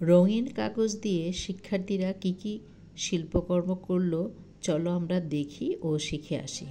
রঙিন কাগজ দিয়ে শিক্ষার্থীরা কি শিল্পকর্ম করলো চলো আমরা দেখি ও শিখে আসি।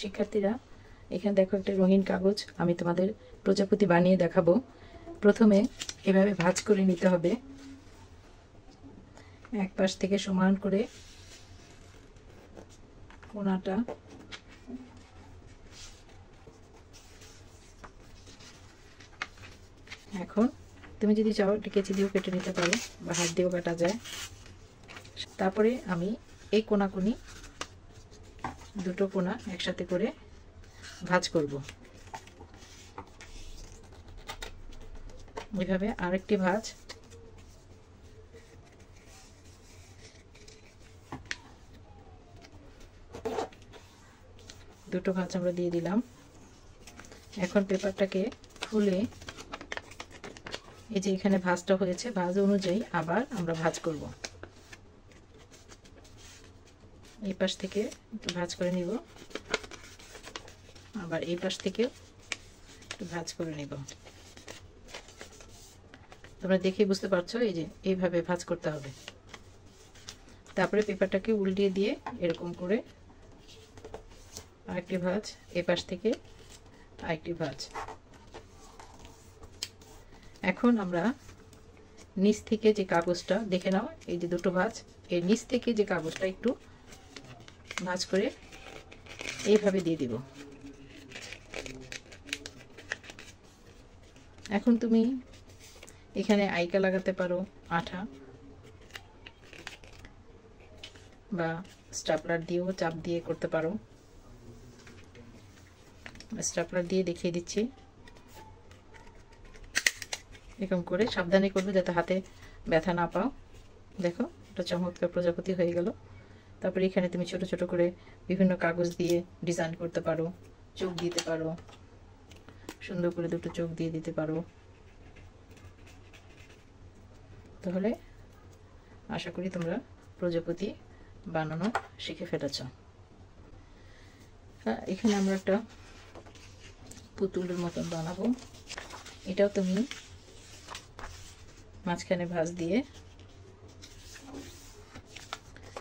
শিক্ষার্থীরা এখানে দেখো একটা রঙিন কাগজ আমি তোমাদের প্রজাপতি বানিয়ে দেখাবো। প্রথমে এভাবে ভাঁজ করে নিতে হবে, এক পাশ থেকে সমান করে কোণাটা এখন তুমি যদি চাও একটা কেচি দিয়েও কেটে নিতে পারো বা হাত দিয়েও কাটা যায়। তারপরে আমি এই কোণাকুনি দুটো কোণা একসাথে করে ভাঁজ করব। এইভাবে আরেকটি ভাঁজ, দুটো ভাঁজ আমরা দিয়ে দিলাম। এখন পেপারটাকে খুলে এই যে এখানে ভাঁজটা হয়েছে, ভাঁজ অনুযায়ী আবার আমরা ভাঁজ করব। এই পাশ থেকে একটু ভাঁজ করে নিব, আবার এই পাশ থেকে একটু ভাঁজ করে নিব। তোমরা দেখে বুঝতে পারছো, এই যে এইভাবে ভাঁজ করতে হবে। তারপরে পেপারটাকে উল্টিয়ে দিয়ে এরকম করে আরেকটি ভাঁজ, এই পাশ থেকে আরেকটি ভাঁজ। এখন আমরা নিচ থেকে যে কাগজটা দেখে নাও, এই যে দুটো ভাঁজ, এর নিচ থেকে যে কাগজটা একটু ভাঁজ করে এইভাবে দিয়ে দিব। এখন তুমি এখানে আইকা লাগাতে পারো, আঠা, বা স্টাপলার দিয়েও চাপ দিয়ে করতে পারো। স্টাপলার দিয়ে দেখিয়ে দিচ্ছি। এরকম করে সাবধানে করবে যাতে হাতে ব্যথা না পাও। দেখো এটা চমৎকার প্রজাপতি হয়ে গেল। তারপরে এখানে তুমি ছোট ছোট করে বিভিন্ন কাগজ দিয়ে ডিজাইন করতে পারো, চোখ দিতে পারো, সুন্দর করে দুটো চোখ দিয়ে দিতে পারো। তাহলে আশা করি তোমরা প্রজাপতি বানানো শিখে ফেলেছ। হ্যাঁ, এখানে আমরা একটা পুতুলের মতন বানাবো। এটাও তুমি মাঝখানে ভাঁজ দিয়ে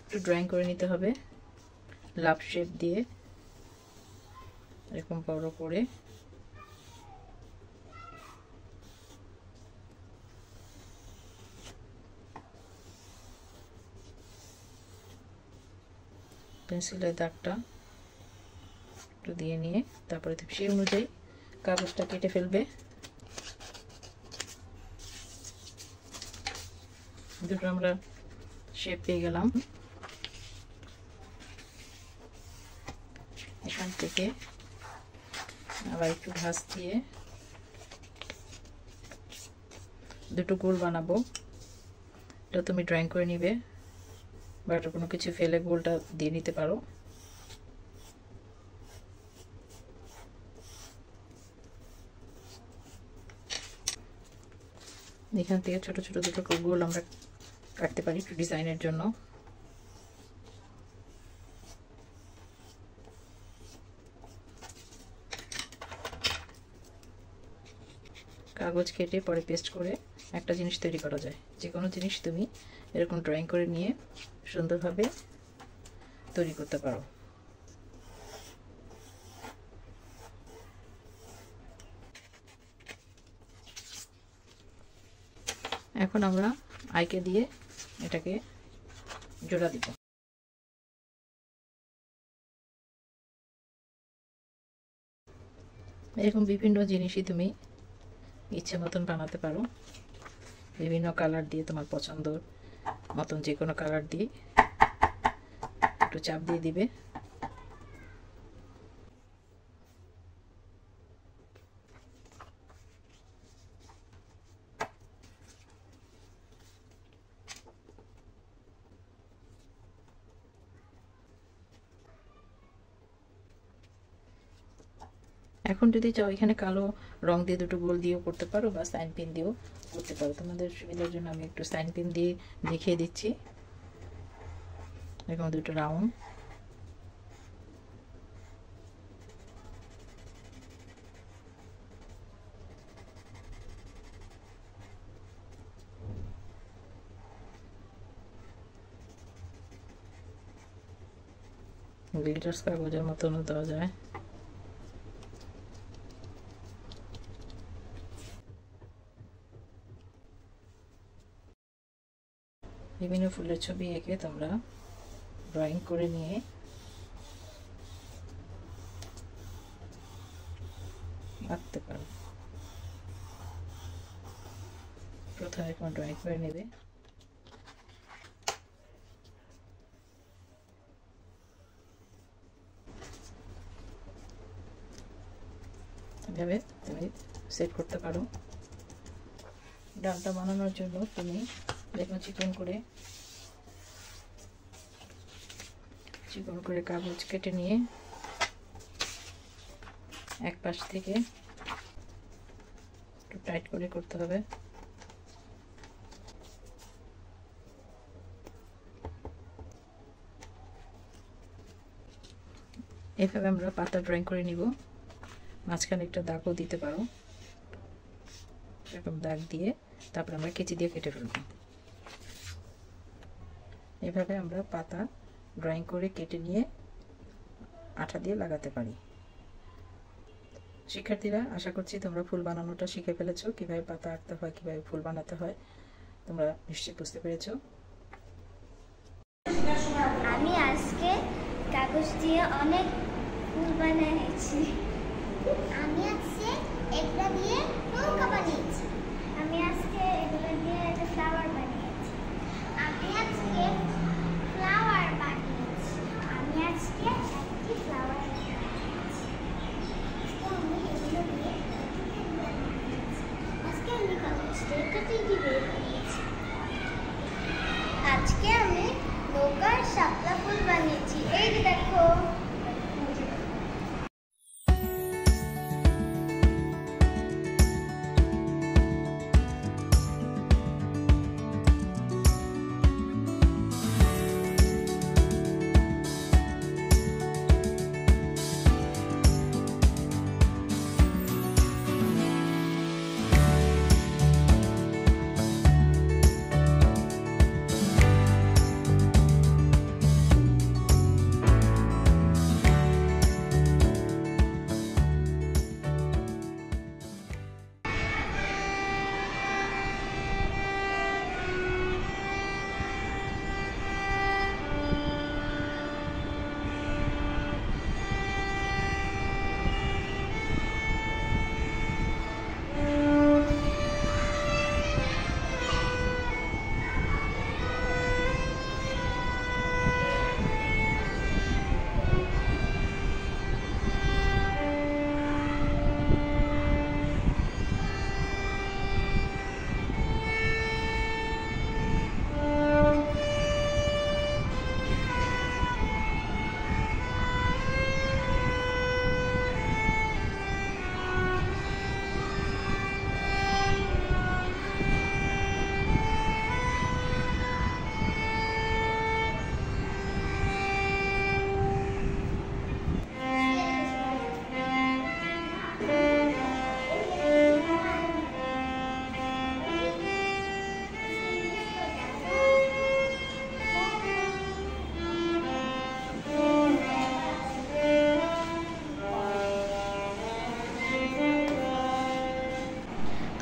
একটু ড্রয়িং করে নিতে হবে, লাভ শেপ দিয়ে এরকম বড় করে। পেন্সিলের দাগটা একটু দিয়ে নিয়ে তারপরে সেই অনুযায়ী কাগজটা কেটে ফেলবে। দুটো আমরা শেপ পেয়ে গেলাম। এখান থেকে আবার একটু ভাঁজ দিয়ে দুটো গোল বানাবো। এটা তুমি ড্রয়িং করে নিবে বা কোনো কিছু ফেলে গোলটা দিয়ে নিতে পারো। এখান থেকে ছোট ছোট দুটো গোল আমরা কাটতে পারি একটু ডিজাইনের জন্য। কাগজ কেটে পরে পেস্ট করে একটা জিনিস তৈরি করা যায়। যে কোনো জিনিস তুমি এরকম ড্রয়িং করে নিয়ে সুন্দরভাবে তৈরি করতে পারো। এখন আমরা আইকে দিয়ে এটাকে জোড়া দিব। এরকম বিভিন্ন জিনিসই তুমি ইচ্ছে মতন বানাতে পারো, বিভিন্ন কালার দিয়ে, তোমার পছন্দর মতন যে কোনো কালার দিয়ে একটু চাপ দিয়ে দিবে। এখন যদি চাও এখানে কালো রং দিয়ে দুটো গোল দিয়েও করতে পারো, বা সাইন পিন দিয়েও করতে পারো। তোমাদের সুবিধার জন্য আমি একটু সাইন পিন দিয়ে দেখিয়ে দিচ্ছি। এরকম দুটো রাউন্ড, গ্লিটার্স কাগজের মতনও দেওয়া যায়। বিভিন্ন ফুলের ছবি এঁকে তোমরা ড্রয়িং করে নিয়ে আঁকতে পারো। প্রথমে কোনো ড্রয়িং করে নেবে, এভাবে তুমি সেট করতে পারো। ডালটা বানানোর জন্য তুমি দেখো চিকন করে কাগজ কেটে নিয়ে এক পাশ থেকে একটু টাইট করে করতে হবে। এভাবে আমরা পাতা ড্রয়িং করে নিব। মাঝখানে একটা দাগও দিতে পারো, এরকম দাগ দিয়ে তারপর আমরা কেচি দিয়ে কেটে ফেলব। এভাবে আমরা পাতা ড্রয়িং করে কেটে নিয়ে আঠা দিয়ে লাগাতে পারি। শিক্ষার্থীরা, আশা করছি তোমরা ফুল বানানোটা শিখে ফেলেছো। কিভাবে পাতা আঁকতে হয়, কিভাবে ফুল বানাতে হয় তোমরা নিশ্চয়ই বুঝতে পেরেছো। আমি আজকে কাগজ দিয়ে অনেক ফুল বানিয়েছি। আমি আজকে এগুলো দিয়ে নৌকা বানিয়েছি। আমি আজকে এগুলো দিয়ে একটা ফ্লাওয়ার বানিয়েছি। আমি আজকে ফ্লাওয়ার বানিয়েছি। আমি আজকে একটি ফ্লাওয়ার বানিয়েছি। আমি এগুলো দিয়ে আজকে আমি কাগজ দিয়ে কেটে দিয়ে বানিয়েছি। আজকে আমি নৌকার শাপলা ফুল বানিয়েছি। এই যে দেখো।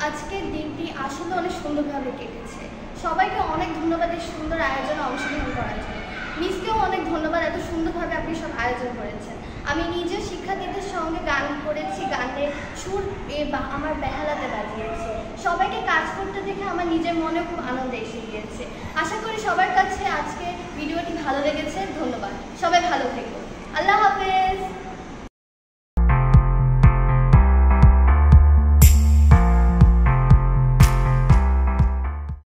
আজকের দিনটি আসলে অনেক সুন্দরভাবে কেটেছে। সবাইকে অনেক ধন্যবাদ এই সুন্দর আয়োজনে অংশগ্রহণ করার জন্য। মিসকেও অনেক ধন্যবাদ, এত সুন্দরভাবে আপনি সব আয়োজন করেছেন। আমি নিজে শিক্ষার্থীদের সঙ্গে গান করেছি, গানের সুর আমার বেহালাতে বাজিয়েছি। সবাইকে কাজ করতে দেখে আমার নিজের মনে খুব আনন্দ এসে গিয়েছে। আশা করি সবার কাছে আজকে ভিডিওটি ভালো লেগেছে। ধন্যবাদ, সবাই ভালো থেকো। আল্লাহ হাফেজ।